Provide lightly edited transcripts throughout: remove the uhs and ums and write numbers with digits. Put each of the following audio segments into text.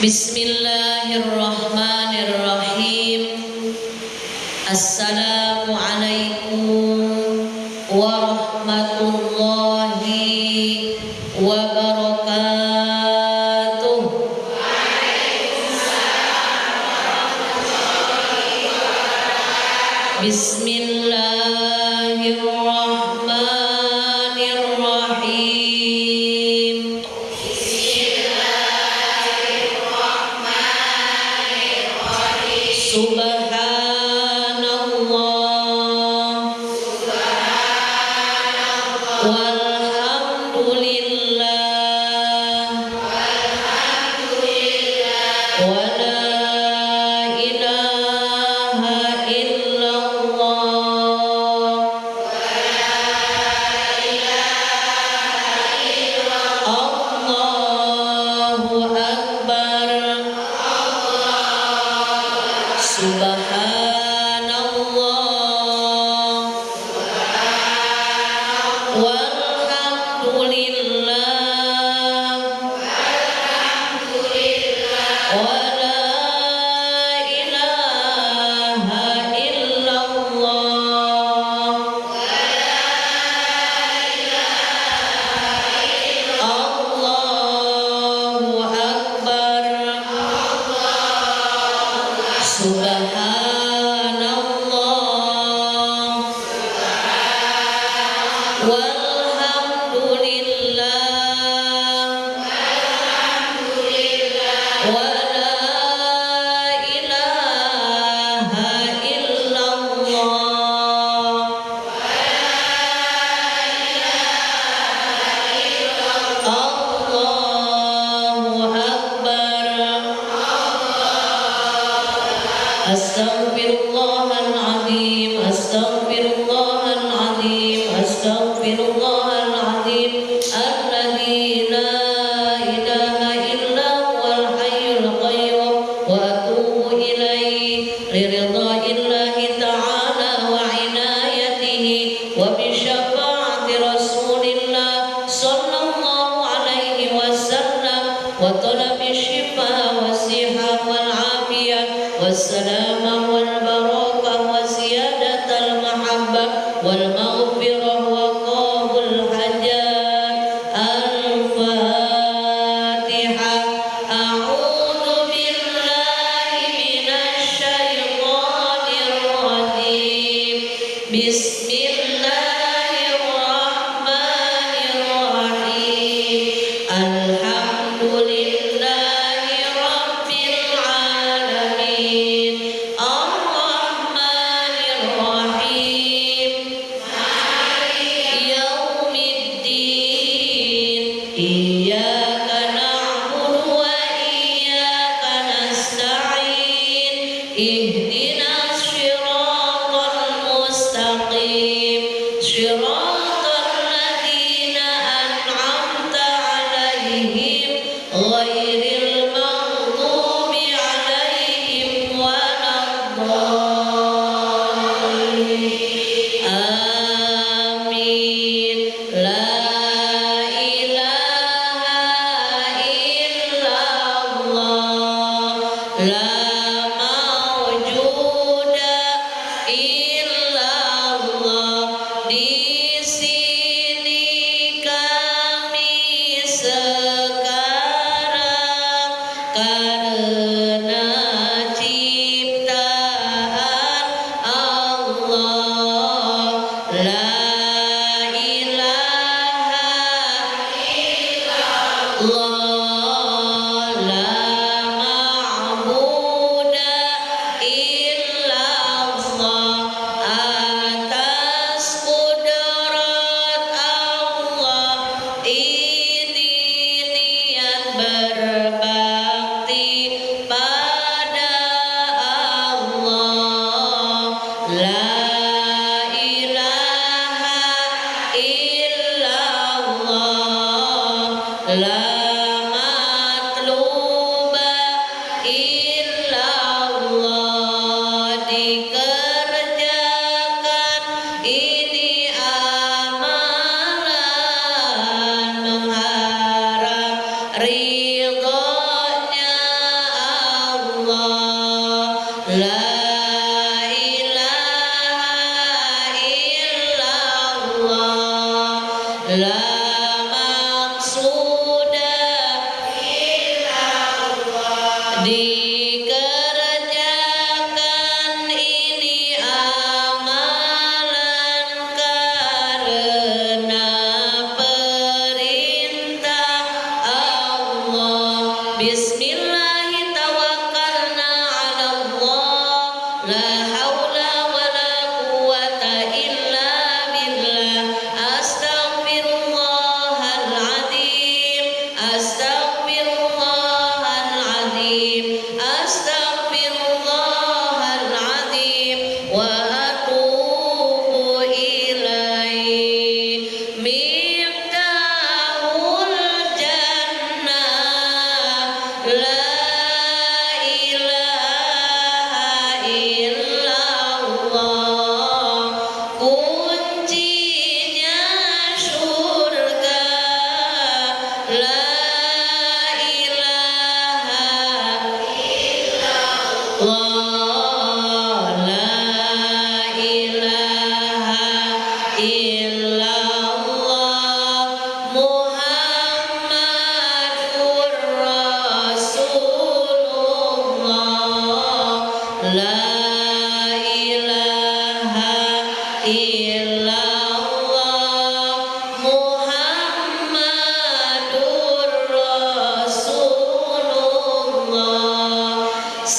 Bismillahirrahmanirrahim. Assalamualaikum warahmatullahi wabarakatuh. Bismillahirrahmanirrahim. Subhanallah walhamdulillah wa la ilaha illallah Allahu akbar. Subhanallah walhamdulillah wa la ilaha illallah Allahu akbar. Subhanallah walhamdulillah wa la ilaha illallah Allahu akbar. Astaghfirullahaladzim, astaghfirullahaladzim, astaghfirullahaladzim. Alladzi la ilaha illa huwal hayyul qayyum wa atubu ilaihi liridha'illahi ta'ala wa inayatihi wa bi syafa'ati rasulillah sallallahu alaihi wasallam wa talabi syifa wa siha wal afiyah wassalamah wal barakah wa ziyadatal mahabbah wal maghfirah wa qabul hajat. Al-Fatihah. A'udzu billahi minasy syaithanir rajim. Bismillahirrahmanirrahim. Alhamdulillahi rabbil alamin. Ar-Rahmanir-Rahim. Maliki yaumiddin. Iyyaka na'budu wa iyyaka nasta'in. Ihdinas shiratal mustaqim. Shiratal ladzina an'amta 'alaihim ghairil maghdubi 'alaihim waladdallin. Amin. La ilaha illallah la mawjuda illallah. Di sini kami sekarang karena ciptaan Allah. La ilaha illallah la ma'buda illallah. Atas kudrat Allah ini niat berbakti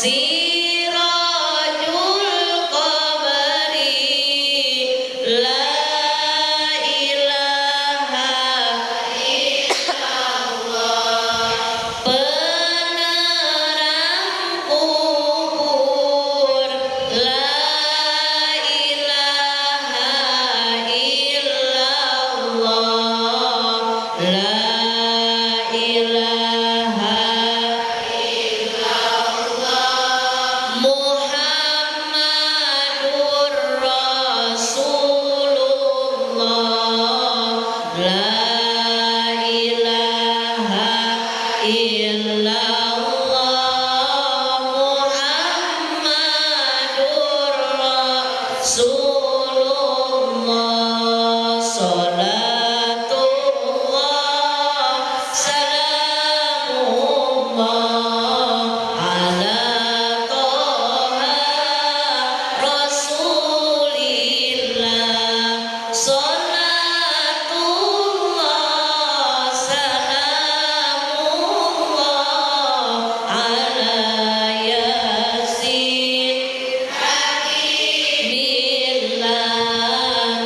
Sirajul Qamari la ilaha illallah. Penerang kubur la ilaha illallah. La ilaha Muhammadur Rasulullah. La ilaha illallah Muhammadur Rasulullah. Salatullah salamullah ala Toha Rasulillah. Salatullah salamullah ala Yasin Bismillah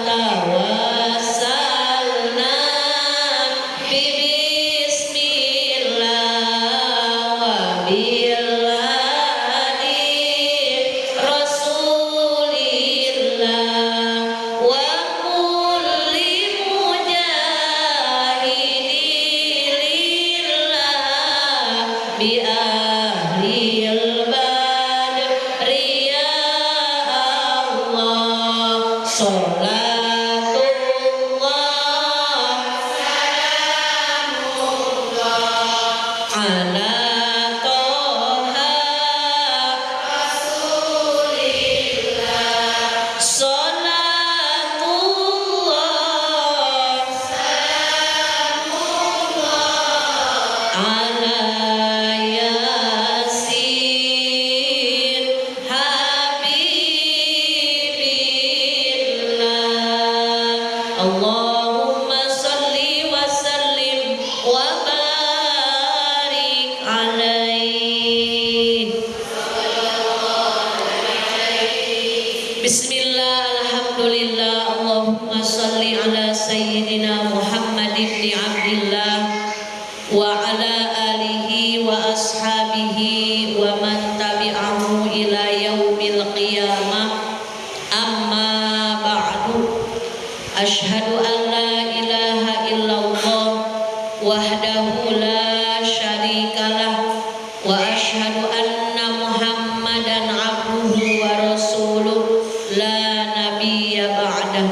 tawassalna Bismillah wa bil hadi Rasulillah wa kulli mujahidin lillah bi ahlil badri ya Allah. Salatullah ala Toha Rasulillah. Salatullah ala Yasin Habibillah. Allahumma salli wa sallim wa barik alaih. Bismillah, alhamdulillah, Allahumma salli ala Sayyidina Muhammad ibn Abdillah wa ala alihi wa ashabihi wa man tabi'ahu ila yaumil qiyamah. Amma ba'du. Ashhadu an la ilaha illallah wahdahu la syarikalah wa ashhadu anna Muhammadan abduhu wa rasuluh la nabiyya ba'dah.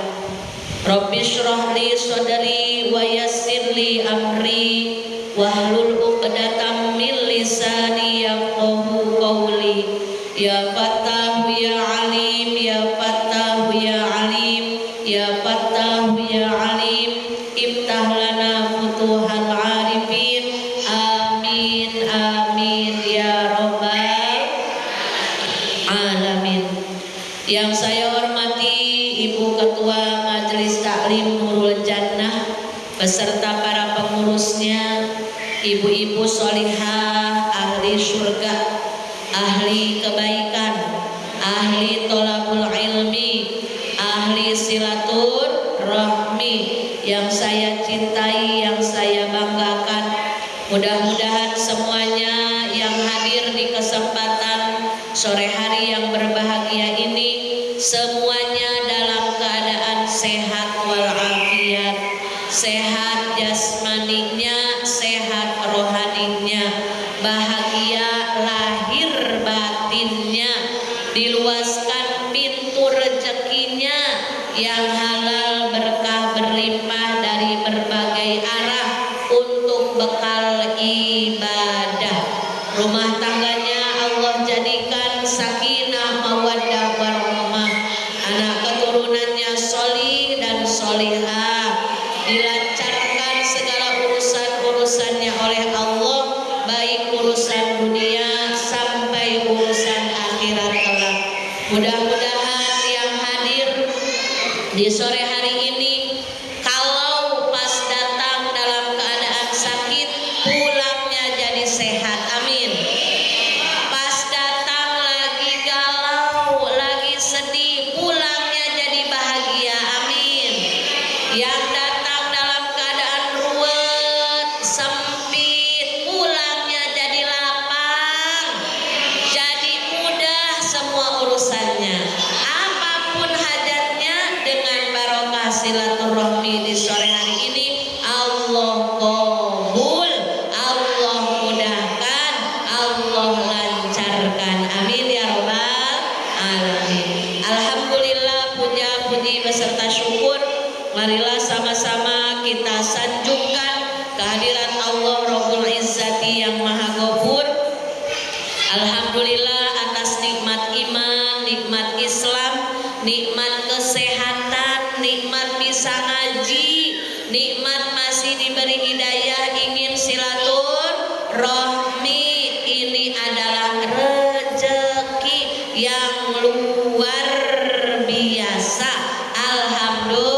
Rabbi shrah li sadri wa yassir li amri wahlul 'uqdatam min lisani yafqahu qawli. Ya Fattahu ya Alim, ya Fattahu ya Alim, ya Fattahu ya Alim, iftah lana futuhal arifin. Amin amin ya rabbal alamin. Yang saya hormati Ibu Ketua Majelis Taklim Nurul Jannah beserta para pengurusnya, ibu-ibu sholihah, ahli surga, ahli kebaikan, ahli tolabul ilmi, ahli silaturahmi yang saya cintai, yang saya banggakan. Mudah-mudahan semuanya yang hadir di kesempatan sore hari yang berbahagia ini semuanya dalam keadaan sehat walafiat, sehat jasmaninya, sehat rohaninya, bahagia lahir batinnya, diluaskan pintu rezekinya yang halal, berkah berlimpah dari berbagai arah untuk bekal ibadah. Rumah tangganya Allah jadikan sakinah mawaddah warahmah, anak keturunannya sholih dan sholihah, dilancarkan segala urusan-urusannya oleh Allah, baik urusan dunia sampai urusan akhirat kelak. Mudah-mudahan yang hadir di sore hari ini, kalau pas datang dalam keadaan sakit, pulangnya jadi sehat. Amin. Pas datang Alhamdulillah atas nikmat iman, nikmat Islam, nikmat kesehatan, nikmat bisa ngaji, nikmat masih diberi hidayah ingin silaturahmi. Ini adalah rezeki yang luar biasa. Alhamdulillah.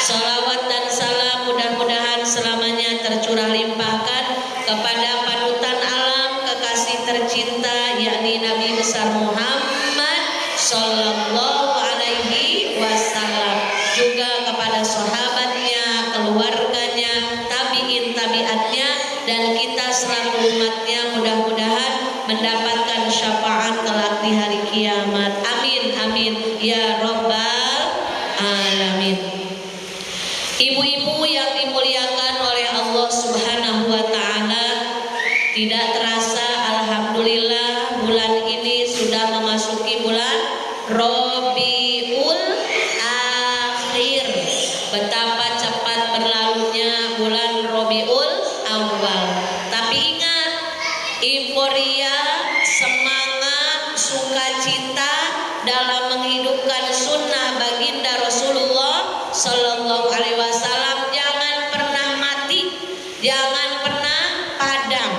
Salawat dan salam mudah-mudahan selamanya tercurah limpahkan kepada panutan alam kekasih tercinta yakni Nabi besar Muhammad Sallallahu Alaihi Wasallam, juga kepada sahabatnya, keluarganya, tabiin tabiatnya, dan kita selaku umatnya mudah-mudahan mendapatkan syafaat kelak di hari kiamat. Amin amin ya robbal alamin. Ibu-ibu yang dimuliakan oleh Allah Subhanahu wa Ta'ala, tidak terasa alhamdulillah bulan ini sudah memasuki bulan Rabiul Akhir. Betapa cepat berlalunya bulan Rabiul Awal. Tapi ingat, euforia, semangat, sukacita dalam menghidupkan sunnah baginda Rasulullah Sallallahu Alaihi Wasallam jangan pernah mati, jangan pernah padam.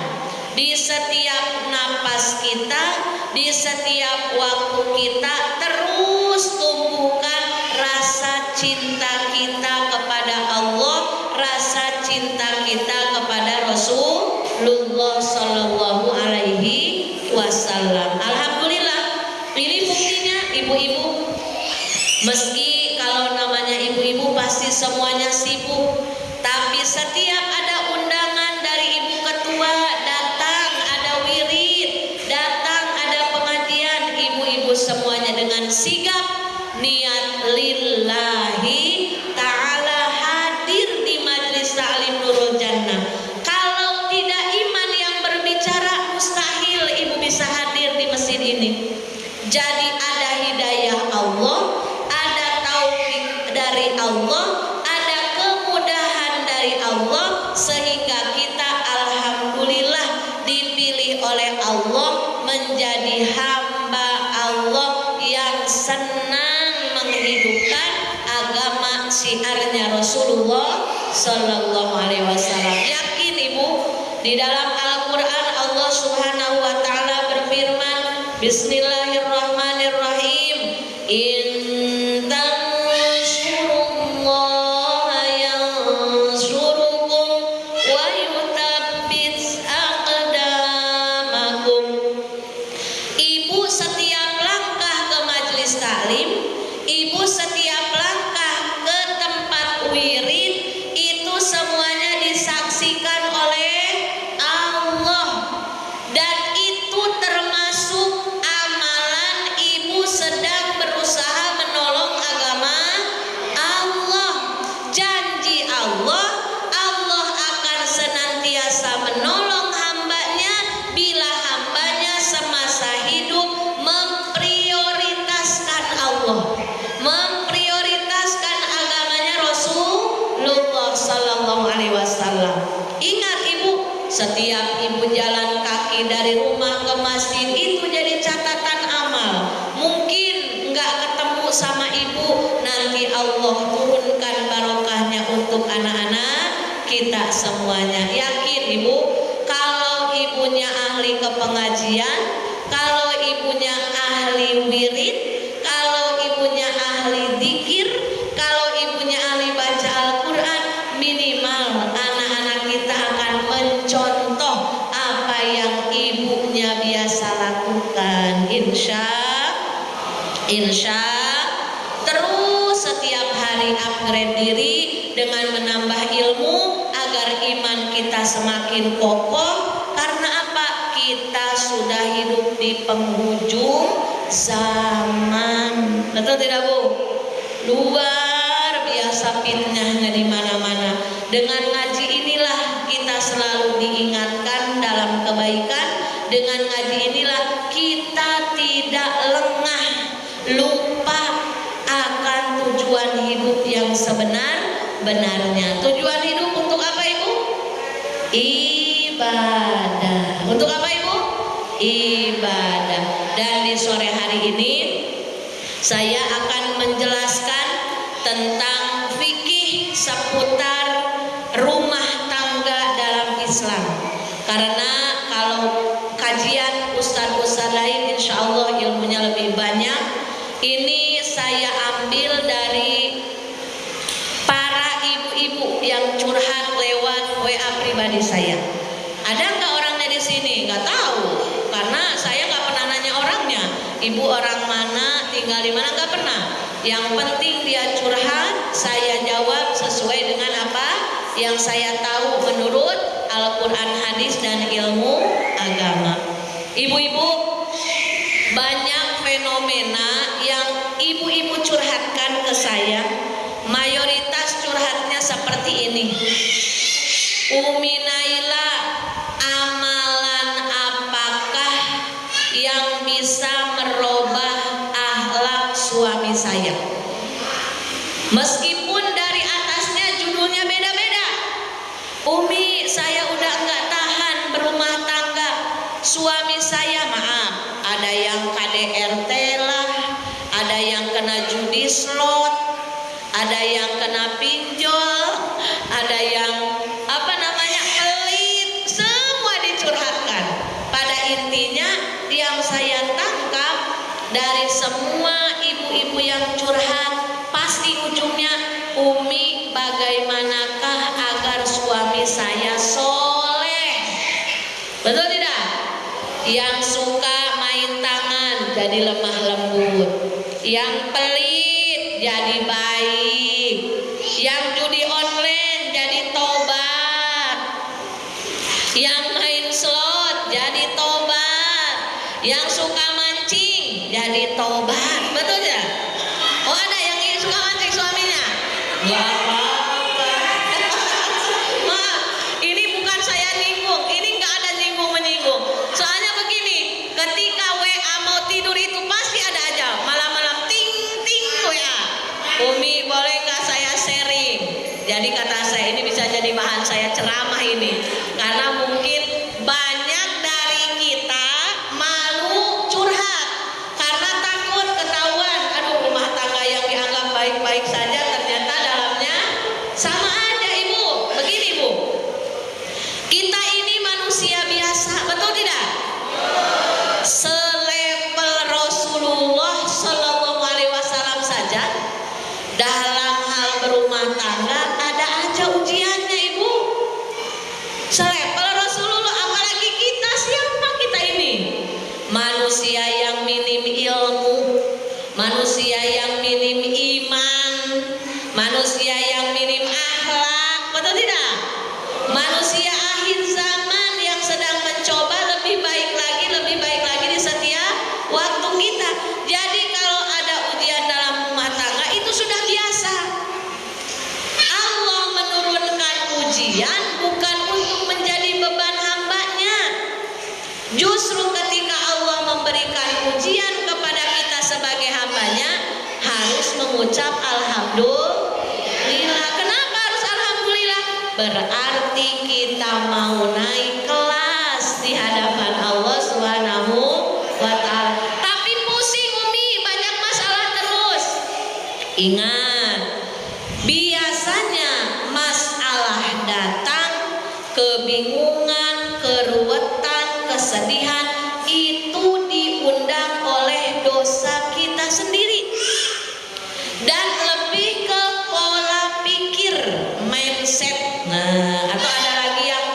Di setiap napas kita, di setiap waktu kita terus tumbuhkan rasa cinta kita kepada Allah, rasa cinta kita kepada Rasulullah Sallallahu Alaihi Wasallam. Alhamdulillah, ini buktinya ibu-ibu. Meski kalau namanya ibu-ibu pasti semuanya sibuk, tapi setiap ada undangan dari ibu ketua, datang ada wirid, datang ada pengajian, ibu-ibu semuanya dengan sigap niat lillahi ta'ala hadir di Majelis Ta'lim Nurul Jannah. Kalau tidak iman yang berbicara, mustahil ibu bisa hadir di masjid ini. Jadi ada hidayah Allah, dari Allah, ada kemudahan dari Allah, sehingga kita alhamdulillah dipilih oleh Allah menjadi hamba Allah yang senang menghidupkan agama syiarnya Rasulullah Sallallahu Alaihi Wasallam. Yakin ibu, di dalam Al-Quran Allah Subhanahu Wa Taala berfirman, Bismillahirrahmanirrahim, ibu setiap langkah ke tempat wirid itu semuanya disaksikan oleh Allah, dan itu termasuk amalan ibu sedang berusaha menolong agama Allah. Janji Allah, Allah akan senantiasa menolong hambanya bila hambanya semasa hidup memprioritaskan Allah, memprioritaskan agamanya Rasulullah Sallallahu Alaihi Wasallam. Ingat ibu, setiap ibu jalan kaki dari rumah ke masjid itu jadi catatan amal. Mungkin nggak ketemu sama ibu, nanti Allah turunkan barokahnya untuk anak-anak kita semuanya. Yakin ibu, kalau ibunya ahli ke pengajian, kalau ibunya ahli wirid, kalau ibunya ahli dzikir, kalau ibunya ahli baca Al-Quran, minimal anak-anak kita akan mencontoh apa yang ibunya biasa lakukan. Insya terus setiap hari upgrade diri dengan menambah ilmu agar iman kita semakin kokoh. Karena apa? Kita sudah hidup di penghujung zaman. Betul tidak Bu? Luar biasa fitnahnya di mana-mana. Dengan ngaji inilah kita selalu diingatkan dalam kebaikan. Dengan ngaji inilah kita tidak lengah, lupa akan tujuan hidup yang sebenar-benarnya. Tujuan hidup untuk apa ibu? ibadah. Untuk apa Ibu? Ibadah. Dan di sore hari ini saya akan menjelaskan tentang fikih seputar rumah tangga dalam Islam. Karena kalau kajian ustadz-ustadz lain insya Allah ilmunya lebih banyak. Ini saya ambil dari para ibu-ibu yang curhat lewat WA pribadi saya. Ada nggak orangnya di sini? Nggak tahu, karena saya nggak pernah nanya orangnya. Ibu orang mana, tinggal di mana, nggak pernah. Yang penting dia curhat, saya jawab sesuai dengan apa yang saya tahu menurut Al-Quran, hadis, dan ilmu agama. Ibu-ibu, banyak fenomena yang ibu-ibu curhatkan ke saya. Mayoritas curhatnya seperti ini. Umi Naila, amalan apakah yang bisa merubah akhlak suami saya? Meskipun dari atasnya judulnya beda-beda. Umi, saya udah nggak tahan berumah tangga. Suami saya, maaf, ada yang KDRT lah, ada yang kena judi slot, ada yang kena pinjol, ada yang pelit, semua dicurhatkan. Pada intinya yang saya tangkap dari semua ibu-ibu yang curhat, pasti ujungnya, Umi, bagaimanakah agar suami saya soleh? Betul tidak? Yang suka main tangan jadi lemah lembut, yang pelit jadi baik, yang judi online jadi tobat, yang main slot jadi tobat, yang suka mancing jadi tobat. Betul tidak? Oh, ada yang suka mancing suaminya? Gak apa-apa. Maaf, ini bukan saya nyinggung, ini gak ada nyinggung-menyinggung. Soalnya begini, ketika WA mau tidur itu pasti ada aja malam-malam ting-ting WA. Umi, boleh gak saya sharing? Jadi kata saya, ini bisa jadi bahan saya ceramah ini. Karena mungkin banyak dari kita malu curhat karena takut ketahuan. Aduh, rumah tangga yang dianggap baik-baik saja ternyata dalamnya sama aja. Ibu, begini Bu, kita ini manusia biasa, betul tidak? Selevel Rasulullah Shallallahu Alaihi Wasallam saja dalam hal berumah tangga ada aja ujiannya Ibu. Selevel Rasulullah, apalagi kita, siapa kita ini? Manusia yang minim ilmu, manusia yang minim iman, manusia yang minim akhlak, betul tidak? Manusia akhir zaman yang sedang mencoba lebih baik lagi di setiap waktu kita. Jadi kalau ada ujian dalam rumah tangga itu sudah biasa. Allah menurunkan ujian bukan untuk menjadi beban hambanya. Justru ketika Allah memberikan ujian kepada kita sebagai hambanya, harus mengucap alhamdulillah. Kenapa harus alhamdulillah? Berarti kita mau naik kelas di hadapan Allah Subhanahu wa ta'ala. Tapi pusing Umi, banyak masalah terus. Ingat, biasanya masalah datang, kebingungan, keruwetan, kesedihan, itu diundang oleh dosa kita sendiri. Dan lebih ke pola pikir, mindset. Nah, atau ada lagi yang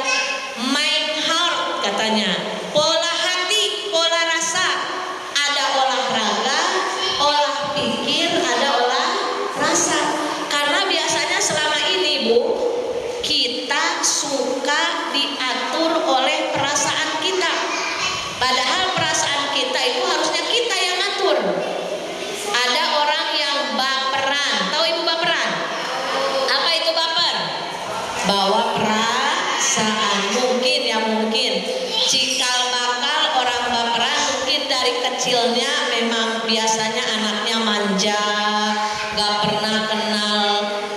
mind heart katanya, pola hati, pola rasa. Ada olahraga, olah pikir, ada olah rasa. Karena biasanya selama ini Bu, kita suka diatur oleh perasaan kita. Padahal perasaan kita itu harusnya kita yang atur. Ada orang yang baperan. Tahu Ibu baperan? Apa itu baper? Bawa perasaan. Mungkin cikal bakal orang baperan mungkin dari kecilnya memang biasanya anaknya manja, gak pernah kenal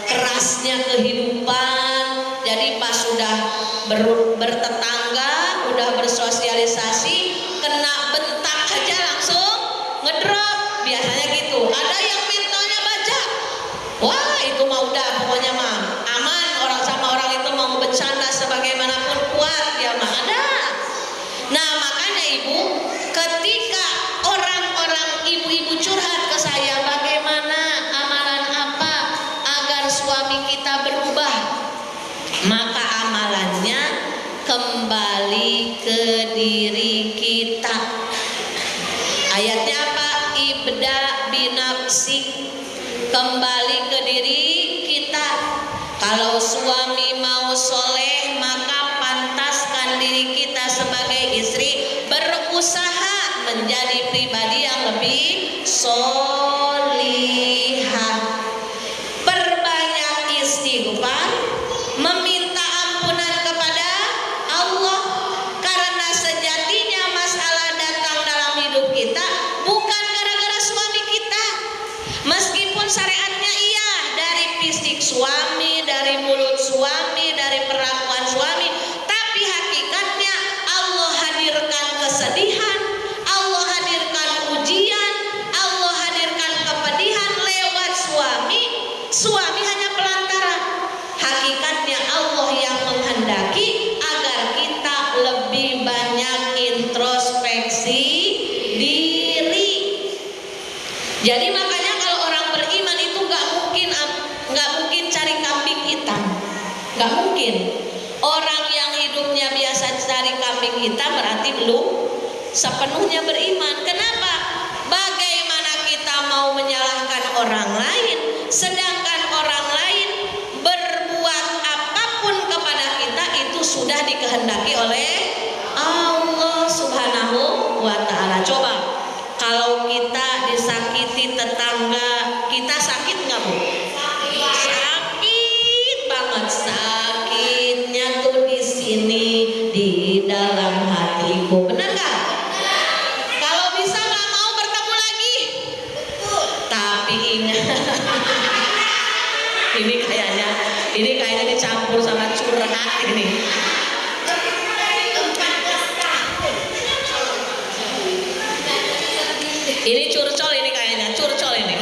kerasnya kehidupan. Jadi pas sudah bertetangga diri kita. Ayatnya apa? Ibda binafsi, kembali ke diri kita. Kalau suami mau soleh, maka pantaskan diri kita sebagai istri berusaha menjadi pribadi yang lebih solihah. Perbanyak istighfar, meminta ampunan kepada Allah, karena sejatinya masalah datang dalam hidup kita bukan gara-gara suami kita. Meskipun syariatnya iya, dari fisik suami, dari mulut suami, dari perlakuan suami, tapi hakikatnya Allah hadirkan kesedihan, Allah hadirkan ujian, Allah hadirkan kepedihan lewat suami. Suami hanya pelantara. Hakikatnya Allah yang menghendaki agar kita lebih banyak introspeksi diri. Jadi makanya kalau orang beriman itu nggak mungkin cari kambing hitam, nggak mungkin. Orang yang hidupnya biasa cari kambing hitam berarti belum sepenuhnya beriman. Kenapa? Bagaimana kita mau menyalahkan orang lain, sedangkan orang lain berbuat apapun kepada kita itu sudah dikehendaki oleh Allah Subhanahu wa ta'ala. Coba kalau kita disakiti tetangga, kita sakit nggak Bu? Sakit banget. Sakitnya tuh di sini, di dalam hatiku. Benar nggak? Kalau bisa nggak mau bertemu lagi. Tapi ingat, ini kayaknya dicampur sama curhat ini. Ini curcol ini kayaknya, curcol ini.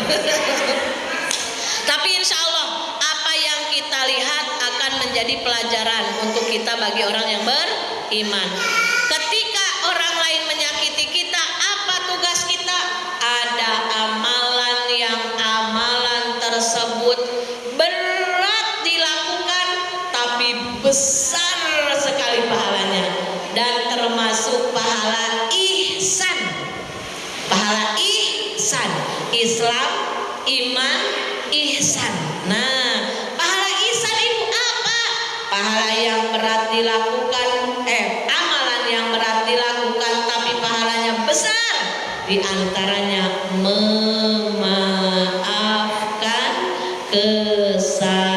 Tapi insya Allah apa yang kita lihat akan menjadi pelajaran untuk kita bagi orang yang beriman. Ketika orang lain menyakiti kita, apa tugas kita? Ada amalan yang amalan tersebut berat dilakukan tapi besar sekali pahalanya, dan termasuk pahala ihsan. Pahala ihsan, Islam, iman, ihsan. Nah, pahala ihsan itu apa? Pahala yang berat dilakukan, amalan yang berat dilakukan tapi pahalanya besar. Di antaranya memaafkan kesalahan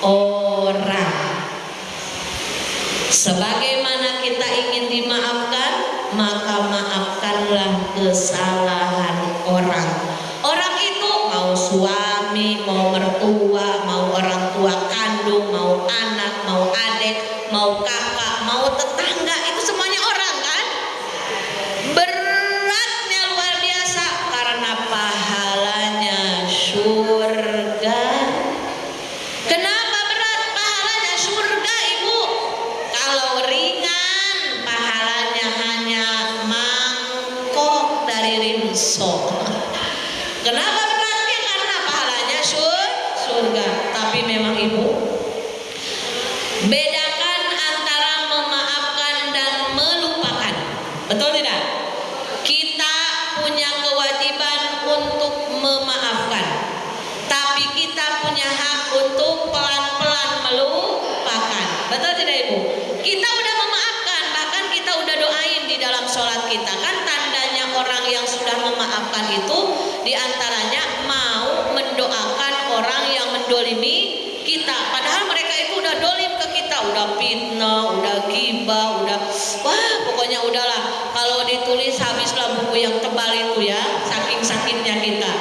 orang. Sebagaimana kita ingin dimaafkan, maka maafkanlah kesalahan orang. Orang itu mau suami, mau mertua, mau orang tua kandung, mau anak, mau adik, mau kakak, mau tetangga, itu semuanya orang kan? Beratnya luar biasa karena pahalanya surga. Kenapa berat? Pahalanya surga Ibu. Kalau ringan pahalanya hanya mangkok dari rinso. Kenapa beratnya? Karena pahalanya surga. Tapi memang Ibu, bedakan antara memaafkan dan melupakan. Betul tidak? Kita punya kewajiban untuk memaafkan, tapi kita punya hak untuk pelan-pelan melupakan. Betul tidak Ibu? Kita udah memaafkan, bahkan kita udah doain di dalam sholat kita. Kan tandanya orang yang sudah memaafkan itu diantaranya mau mendoakan orang yang mendolimi kita. Padahal mereka itu udah dolim ke kita, udah fitnah, udah ghibah, udah pokoknya udahlah. Kalau ditulis habislah buku yang tebal itu ya, saking sakitnya kita.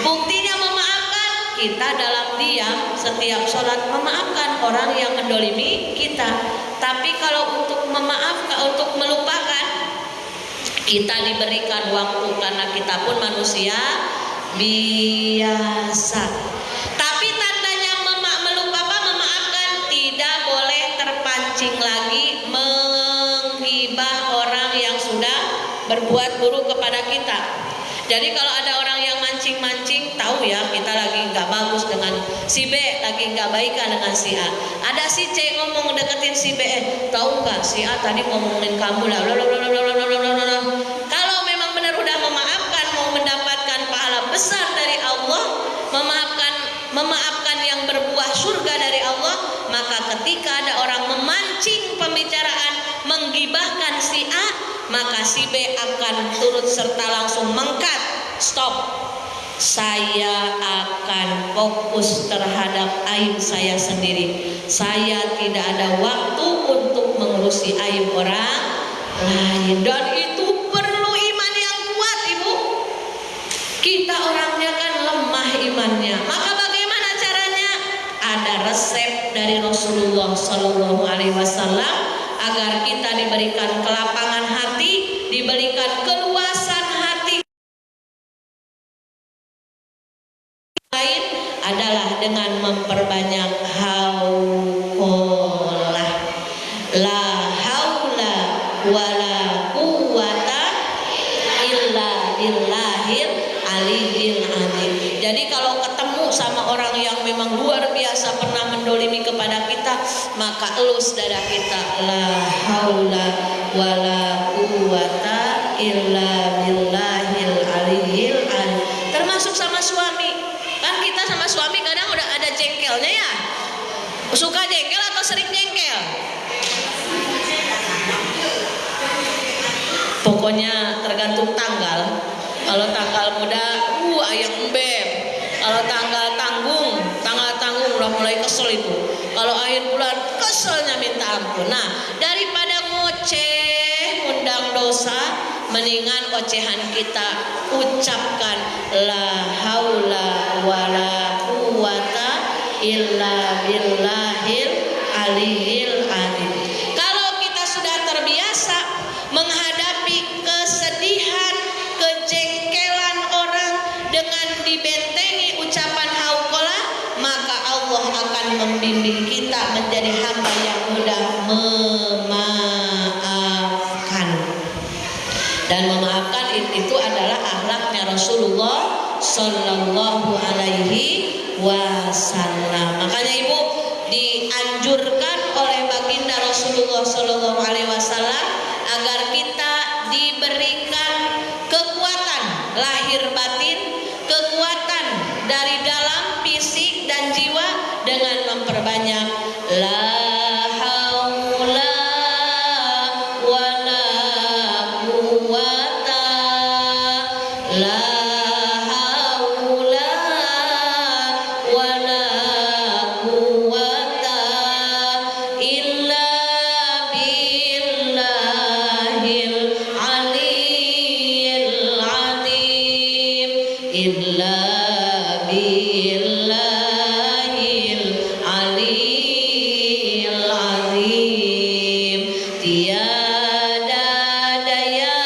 Buktinya memaafkan, kita dalam diam setiap sholat memaafkan orang yang mendolimi kita. Tapi kalau untuk memaafkan, untuk melupakan, kita diberikan waktu karena kita pun manusia biasa. Tapi tandanya memaafkan, tidak boleh terpancing lagi menghibah orang yang sudah berbuat buruk kepada kita. Jadi kalau ada orang yang mancing-mancing, tahu ya kita lagi nggak bagus dengan si B, lagi nggak baikan dengan si A. Ada si C ngomong deketin si B, tahu nggak si A tadi ngomongin kamu lah. Kalau memang benar udah memaafkan, mau mendapatkan pahala besar dari Allah, memaafkan yang berbuah surga dari Allah, maka ketika ada orang memancing pembicaraan menggibahkan si A, maka si B akan turut serta langsung mengkat, stop. Saya akan fokus terhadap aib saya sendiri. Saya tidak ada waktu untuk mengurusi aib orang lain. Dan itu perlu iman yang kuat, Ibu. Kita orangnya kan lemah imannya. Maka bagaimana caranya? Ada resep dari Rasulullah Shallallahu Alaihi Wasallam agar kita diberikan kelapangan hati, diberikan keluasan hati. Lain adalah dengan memperbanyak haulah, la haula wala quwata illa billahil aliyil azim. Jadi kalau ketemu sama orang yang memang luar biasa pernah mendolimi kepada kita, maka elus dada kita, la haula wala quwata illa billahil aliyil azim. Termasuk sama suami. Kan kita sama suami kadang udah ada jengkelnya ya. Suka jengkel atau sering jengkel? Pokoknya tergantung tanggal. Kalau tanggal muda, ayam embem. Kalau tanggal tanggal tanggung udah mulai kesel itu. Kalau akhir bulan keselnya minta ampun. Nah, daripada ngoceh undang dosa, mendingan ocehan kita ucapkan la haula wala quwata illa billahil aliyil azim. Kalau kita sudah terbiasa menghadapi kesedihan, kejengkelan orang dengan dibentengi ucapan hauqalah, maka Allah akan membimbing kita menjadi hamba yang mudah memaafkan. Dan memaafkan itu adalah akhlaknya Rasulullah Sallallahu Alaihi Wasallam. Makanya Ibu, dianjurkan oleh baginda Rasulullah Sallallahu Alaihi Wasallam agar kita diberikan kekuatan lahir batin, kekuatan dari dalam fisik dan jiwa dengan memperbanyak la haula wala quwata la haula wala quwata illa billahil aliyil azim illa billahil aliyil azim. Tiada daya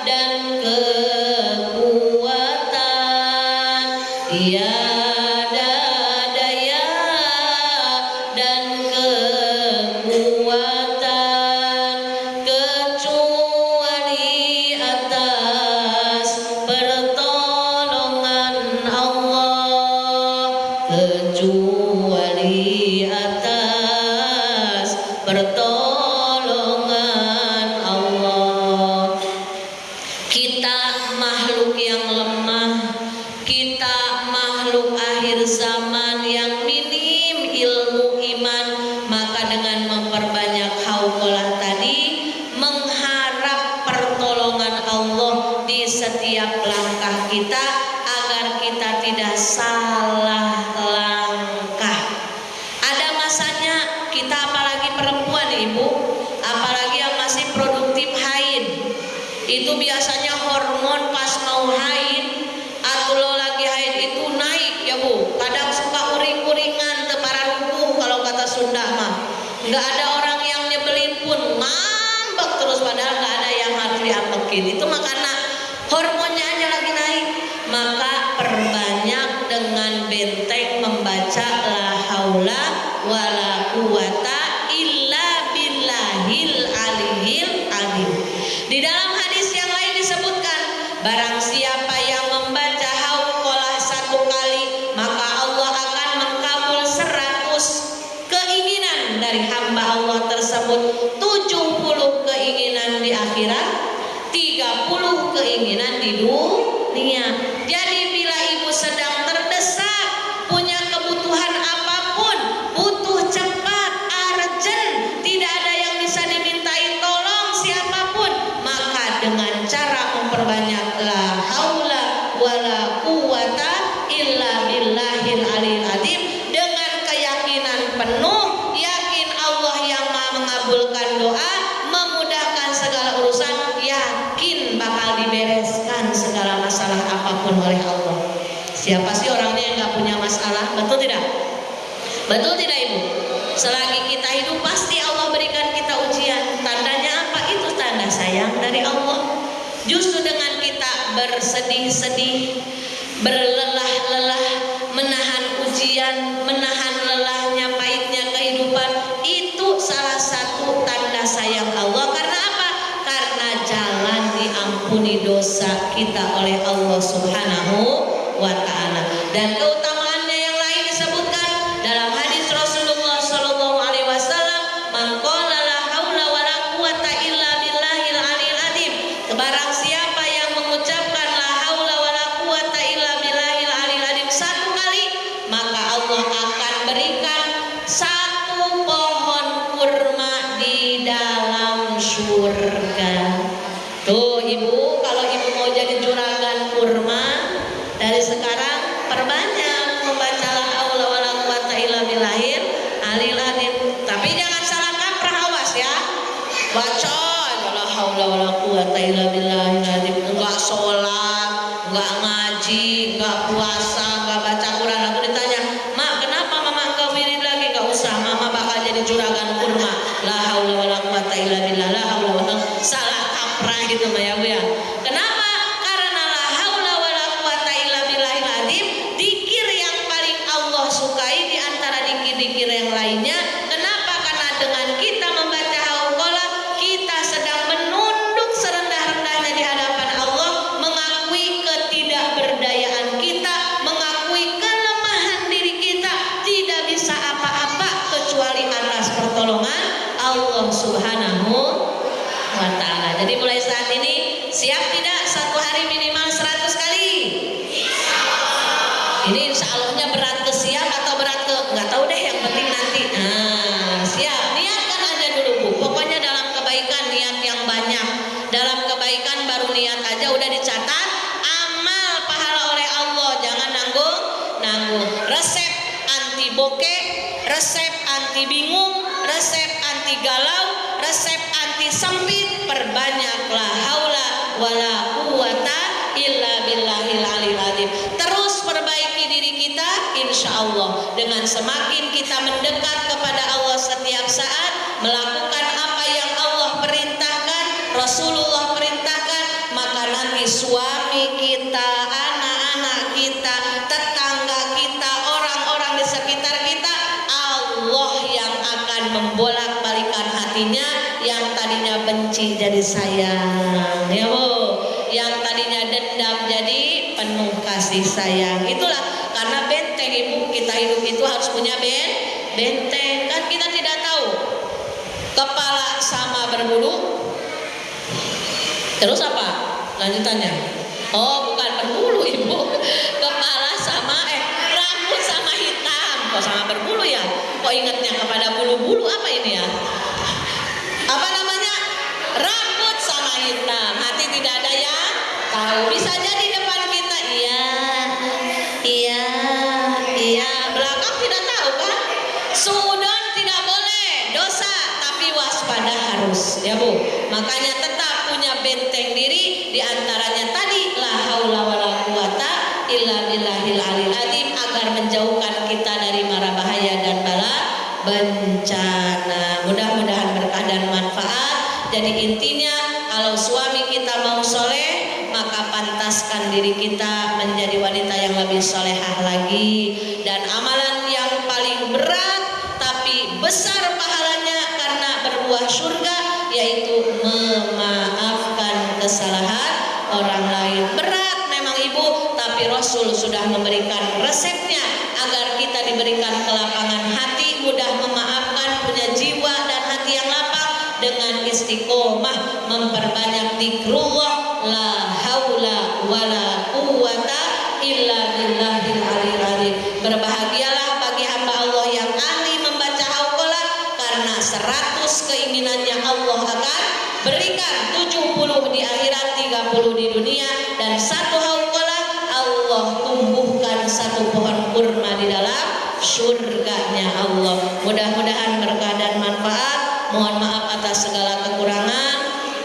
dan kekuatan, tiada daya dan kekuatan kecuali atas pertolongan Allah, kecuali atas pertolongan Allah. Kita makhluk yang lemah, kita makhluk akhir zaman yang minim ilmu iman, maka dengan memperbanyak hauqalah tadi, mengharap pertolongan Allah di setiap langkah kita agar kita tidak salah langkah. Ada masanya kita, apalagi perempuan Ibu, apalagi yang masih produktif haid, itu biasanya hormon pas mau haid atau lo lagi haid itu naik ya Bu. Kadang suka uring-uringan tepara rubuh kalau kata Sunda mah. Nggak ada orang yang nyebelin pun, ngambek terus padahal nggak ada yang harus diambekin. Itu mah karena hormonnya aja lagi naik. Maka perbanyak dengan benteng membaca la haula wala quwata illa billahil aliyil azim. Di dalam hadis yang lain disebutkan, barang siapa yang membaca hauqalah 1 kali, maka Allah akan mengkabul 100 keinginan dari hamba Allah tersebut. tersebut 70 keinginan di akhirat, 30 keinginan di dunia. Jadi bila ibu sedang terdesak, punya kebutuhan apapun, butuh cepat, urgent, tidak ada yang bisa dimintai tolong siapapun, maka dengan cara memperbanyak la haula wala quwata illa billahil aliyil azim, dengan keyakinan penuh, yakin Allah yang Maha mengabulkan doa, memudahkan segala urusan, yakin bakal dibereskan segala masalah apapun oleh Allah. Siapa sih orangnya yang gak punya masalah? Betul tidak? Betul tidak ibu? Selagi kita hidup pasti Allah berikan kita ujian. Tandanya apa? Itu tanda sayang dari Allah. Justru dengan kita bersedih-sedih, berlelah-lelah, menahan ujian, menahan lelahnya, pahitnya kehidupan, itu salah satu tanda sayang Allah. Karena apa? Karena jalan diampuni dosa kita oleh Allah Subhanahu wa ta'ala. Dan keutamaannya yang lain disebutkan dalam hadis Rasulullah sallallahu alaihi wasallam, man qala la haula wala quwata illa billahil aliyil azim. Barang siapa yang mengucapkan la haula wala quwata illa billahil aliyil azim satu kali, maka Allah akan berikan satu pohon kurma di dalam surga. Tuh ibu, kalau ibu mau jadi juragan kurma, dari sekarang perbanyak membaca la haula wala quwata illa billahil aliyil azim. Tapi jangan salah kaprah, awas ya. Baca la haula wala quwata illa billahil azim, enggak sholat, enggak ngaji, enggak puasa, enggak baca Quran. Lalu ditanya, "Mak, kenapa mama enggak wirid lagi?" Enggak usah, mama bakal jadi juragan kurma. La haula wala quwata illa billah, la haula wala. Salah kaprah gitu Mbak ya Bu ya. Kenapa? Karena la haula wala quwata illa billahil azim dikir yang paling Allah sukai di antara dikir-dikir yang lainnya. Kenapa? Karena dengan kita membaca hauqalah, kita sedang menunduk serendah-rendahnya di hadapan Allah, mengakui ketidakberdayaan kita, mengakui kelemahan diri kita, tidak bisa apa-apa kecuali atas pertolongan Allah Subhanahu wa ta'ala. Jadi mulai saat ini siap tidak satu hari minimal 100 kali? Ini insya Allahnya berat ke siap atau berat ke nggak tahu deh, yang penting nanti. Nah, siap, niatkan aja dulu Bu. Pokoknya dalam kebaikan niat yang banyak. Dalam kebaikan baru niat aja udah dicatat, amal pahala oleh Allah, jangan nanggung. Resep anti bokeh, resep anti bingung, resep anti galau, resep anti sempit, perbanyak la haula wala quwata illa billahil aliyil azim. Terus perbaiki diri kita, insya Allah dengan semakin kita mendekat kepada Allah setiap saat, melakukan apa yang Allah perintahkan, Rasulullah perintahkan, maka nanti suami kita, anak-anak kita, tetangga kita, orang-orang di sekitar kita, Allah yang akan membolak-balikan hatinya, yang tadinya benci jadi sayang, ya Bu, yang tadinya dendam jadi penuh kasih sayang. Itulah karena benteng ibu, kita hidup itu harus punya benteng. Kan kita tidak tahu kepala sama berbulu, terus apa lanjutannya? Oh bukan berbulu ibu, kepala sama rambut sama hitam. Kok sama berbulu ya? Kok ingatnya kepada bulu-bulu apa ini ya? Apa namanya? Rambut sama hitam. Hati tidak ada yang tahu. Bisa jadi depan kita iya, belakang tidak tahu kan? Suudon tidak boleh, dosa, tapi waspada harus, ya Bu. Makanya tetap punya benteng diri, diantaranya tadi la haula wala quwata illa billahil aliyil azim, agar menjauhkan kita dari mara bahaya dan bala bencana. Mudah-mudahan berkah dan manfaat. Jadi intinya kalau suami kita mau soleh, maka pantaskan diri kita menjadi wanita yang lebih solehah lagi. Dan amalan yang paling berat tapi besar pahalanya karena berbuah surga, yaitu memaafkan kesalahan orang lain. Berat memang ibu, tapi Rasul sudah memberikan resepnya agar kita diberikan kelapangan hati, mudah memaafkan, punya jiwa dan hati yang dengan istiqomah memperbanyak zikrullah, la haula wala quwata illa billahil aliyil azim. Berbahagialah bagi hamba Allah yang ahli membaca hauqalah, karena 100 keinginannya Allah akan berikan, 70 di akhirat, 30 di dunia, dan 1 hauqalah Allah tumbuhkan 1 pohon kurma di dalam surganya Allah. Mudah-mudahan berkah dan manfaat. Mohon maaf atas segala kekurangan,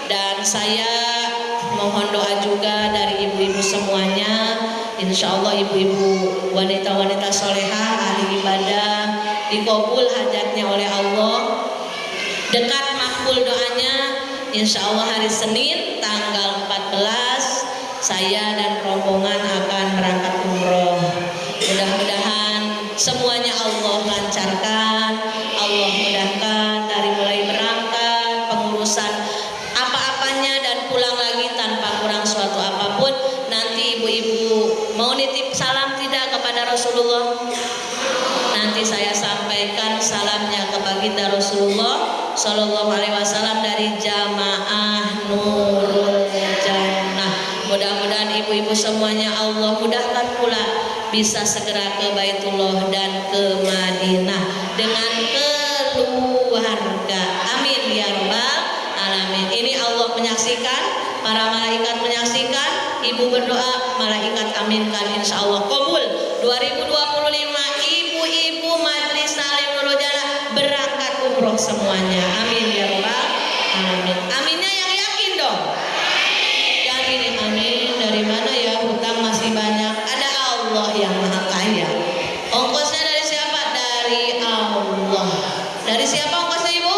dan saya mohon doa juga dari ibu-ibu semuanya. Insya Allah ibu-ibu wanita-wanita solehah ahli ibadah dikabul hajatnya oleh Allah, dekat makbul doanya. Insya Allah hari Senin tanggal 14 saya dan rombongan akan berangkat umroh. Mudah-mudahan semuanya Allah lancarkan, Allah mudahkan dari mulai berangkat, pengurusan apa-apanya, dan pulang lagi tanpa kurang suatu apapun. Nanti ibu-ibu mau nitip salam tidak kepada Rasulullah? Nanti saya sampaikan salamnya ke baginda Rasulullah Sallallahu Alaihi Wasallam dari jamaah Nurul Jannah. Mudah-mudahan ibu-ibu semuanya Allah mudahkan pula bisa segera ke Baitullah dan ke Madinah dengan keluarga. Amin ya rabbal alamin. Ini Allah menyaksikan, para malaikat menyaksikan, ibu berdoa, malaikat aminkan, insya Allah kabul. 2025 ibu-ibu Majelis Taklim Nurul Jannah berangkat umroh semuanya. Amin ya rabbal alamin. Aminnya yang yakin dong. Yang ini amin. Dari mana ya? Hutang masih banyak. Ada Allah yang maha kaya. Ongkosnya dari siapa? Dari Allah. Dari siapa ongkosnya ibu?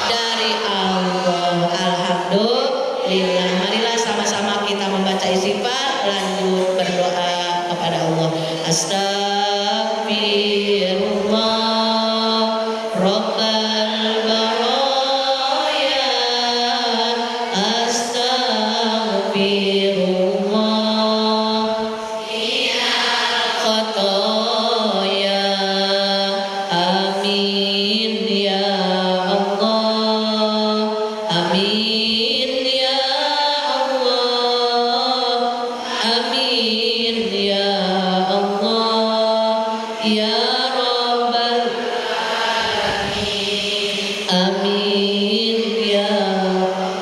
Dari Allah. Alhamdulillah. Marilah sama-sama kita membaca istighfar, lanjut berdoa kepada Allah. Astagfirullah Rabbal baraya, astagfirullah khotoya. Amin ya Allah, amin ya Allah, amin ya Allah ya Rabbal amin ya.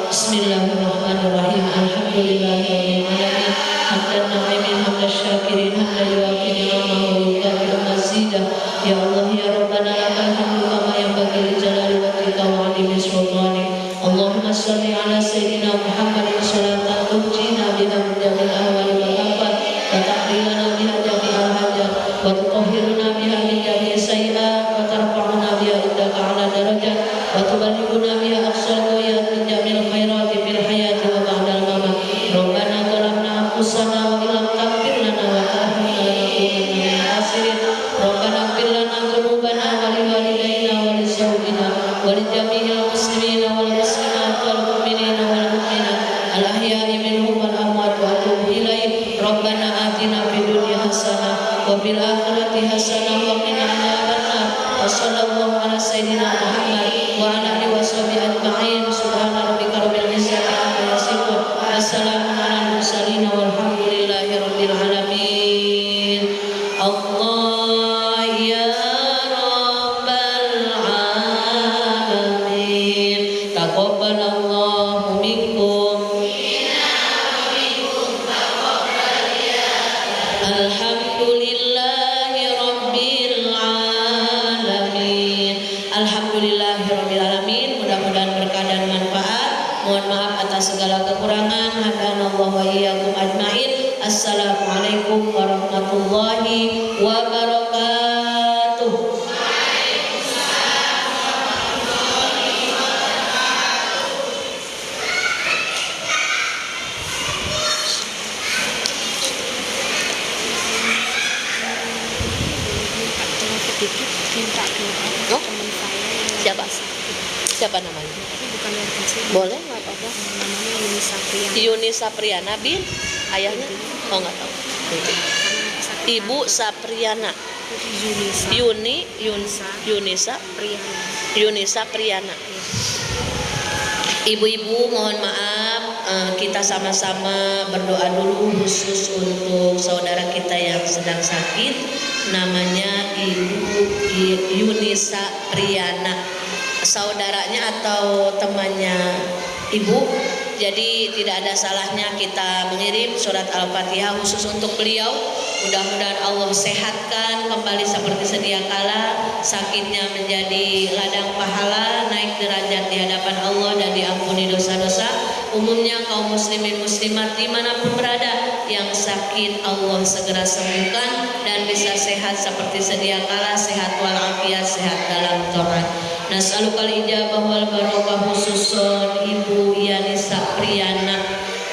Bismillahirrahmanirrahim. Alhamdulillahirabbil alamin. Hamdan na'imin hamdan syakirin hamdan yuwafi ni'amahu wa yukafi'u mazidah. Ya Allah ya Rabbana lakal hamdu kama yanbaghi li jalali wajhika wa 'azimi sultanik. Allahumma shalli ala sayyidina Muhammadin sholatan tunjina biha min jamil ahwali wal afat, wa tahrilana biha jami'al hajat, wa tutahhiruna biha min jami'i sayyi'at, wa tarfa'una biha indaka 'ala darajat, wa tuballighuna biha aqsal ghayat min jami'il khairati fil hayati wa ba'dal mamat. Rabbana zalamna anfusana wa illam taghfir lana wa tarhamna lanakunanna minal khasirin. Rabbana ighfir lana dzunubana wa li walidayna wa li zawjina wa li jami'il muslimina wal muslimat wal mu'minina wal mu'minat al ahya'i minhum wal amwat wa atubu ilaik. Rabbana atina fid dunya hasanah wa fil akhirati hasanah wa qina adzabannar. Wa sallallahu ala sayyidina Muhammad wa ala alihi washabihi ajma'in. Subhana rabbika rabbil izzati amma yasifun. Wassalamun alal mursalin walhamdulillahi rabbil alamin. Allah ya rabbal alamin. Taqabbalallahu minkum. Alhamdulillahi rabbil alamin. Alhamdulillahi rabbil alamin. Mudah-mudahan berkah dan manfaat. Mohon maaf atas segala kekurangan. Hadanallahu wa iyyakum ajmain. Assalamualaikum warahmatullahi wabarakatuh. Oh? Siapa? Siapa namanya? Tapi bukan yang kecil. Boleh nggak apa-apa. Namanya Yuni Sapriana. Yuni Sapriana bin ayahnya? Oh nggak tahu. Ibu Sapriana. Yunisa. Yunisa Priana. Yunisa Priana. Iya. Ibu-ibu mohon maaf, kita sama-sama berdoa dulu khusus untuk saudara kita yang sedang sakit, namanya Ibu Yunisa Priyana, saudaranya atau temannya Ibu. Jadi tidak ada salahnya kita mengirim surat Al-Fatihah khusus untuk beliau. Mudah-mudahan Allah sehatkan kembali seperti sedia kala, sakitnya menjadi ladang pahala, naik derajat di hadapan Allah dan diampuni dosa-dosa. Umumnya kaum muslimin muslimat dimanapun berada yang sakit Allah segera sembuhkan dan bisa sehat seperti sedia kala, sehat walafiat, sehat dalam taat. Nas'alukal ijabah wal barokah khususon Ibu Yanisa Priyana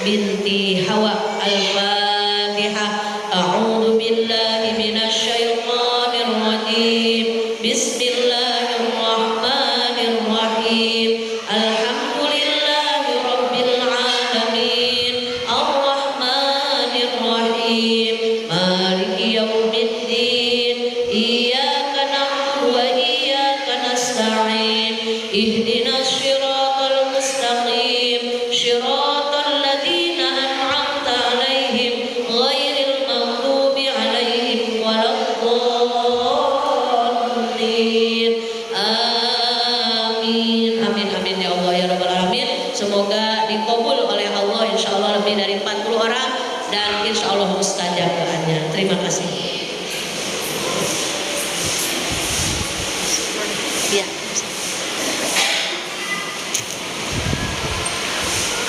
binti Hawa. Al-Fatihah. A'udzu billahi minasyaitonir rajim. Bismillahirrahmanirrahim. Alhamdulillahi rabbil alamin. Ar-Rahmanir Rahim. Maliki yaumiddin. Iyyaka na'budu wa iyyaka nasta'in. Ihdinas siratal mustaqim. Siratal ladzina an'amta 'alaihim ghairil maghdubi 'alaihim waladdallin. Amin. Amin amin ya Allah ya rabbal alamin. Semoga dikabul oleh Allah insyaallah lebih dari 40 orang dan insyaallah mustajab doanya. Terima kasih.